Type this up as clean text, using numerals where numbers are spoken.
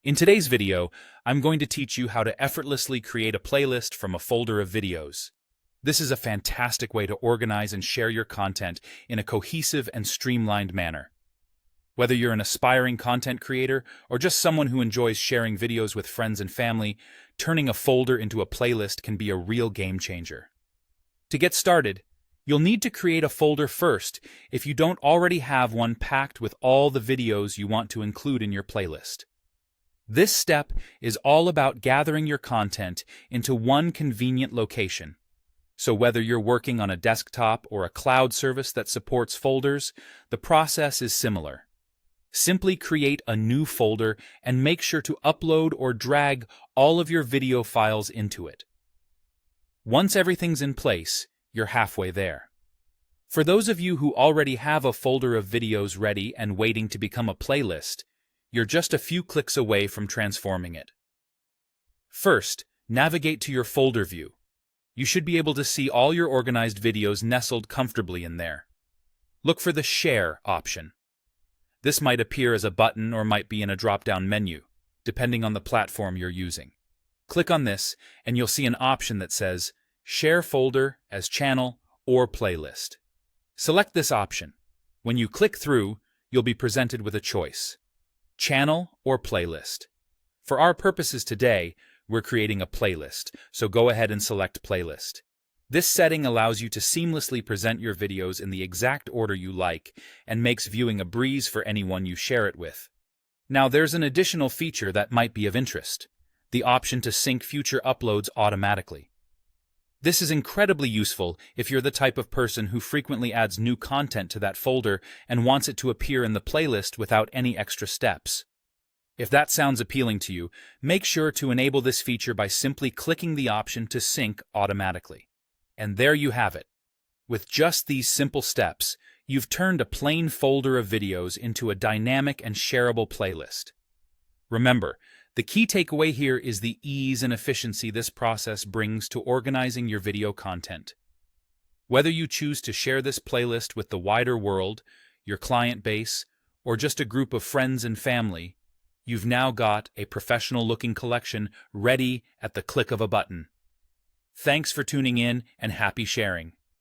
In today's video, I'm going to teach you how to effortlessly create a playlist from a folder of videos. This is a fantastic way to organize and share your content in a cohesive and streamlined manner. Whether you're an aspiring content creator or just someone who enjoys sharing videos with friends and family, turning a folder into a playlist can be a real game changer. To get started, you'll need to create a folder first if you don't already have one packed with all the videos you want to include in your playlist. This step is all about gathering your content into one convenient location. So whether you're working on a desktop or a cloud service that supports folders, the process is similar. Simply create a new folder and make sure to upload or drag all of your video files into it. Once everything's in place, you're halfway there. For those of you who already have a folder of videos ready and waiting to become a playlist, you're just a few clicks away from transforming it. First, navigate to your folder view. You should be able to see all your organized videos nestled comfortably in there. Look for the Share option. This might appear as a button or might be in a drop-down menu, depending on the platform you're using. Click on this and you'll see an option that says Share Folder as Channel or Playlist. Select this option. When you click through, you'll be presented with a choice: Channel or Playlist. For our purposes today, we're creating a playlist, so go ahead and select Playlist. This setting allows you to seamlessly present your videos in the exact order you like and makes viewing a breeze for anyone you share it with. Now there's an additional feature that might be of interest: the option to sync future uploads automatically. This is incredibly useful if you're the type of person who frequently adds new content to that folder and wants it to appear in the playlist without any extra steps. If that sounds appealing to you, make sure to enable this feature by simply clicking the option to sync automatically. And there you have it. With just these simple steps, you've turned a plain folder of videos into a dynamic and shareable playlist. Remember, the key takeaway here is the ease and efficiency this process brings to organizing your video content. Whether you choose to share this playlist with the wider world, your client base, or just a group of friends and family, you've now got a professional-looking collection ready at the click of a button. Thanks for tuning in and happy sharing.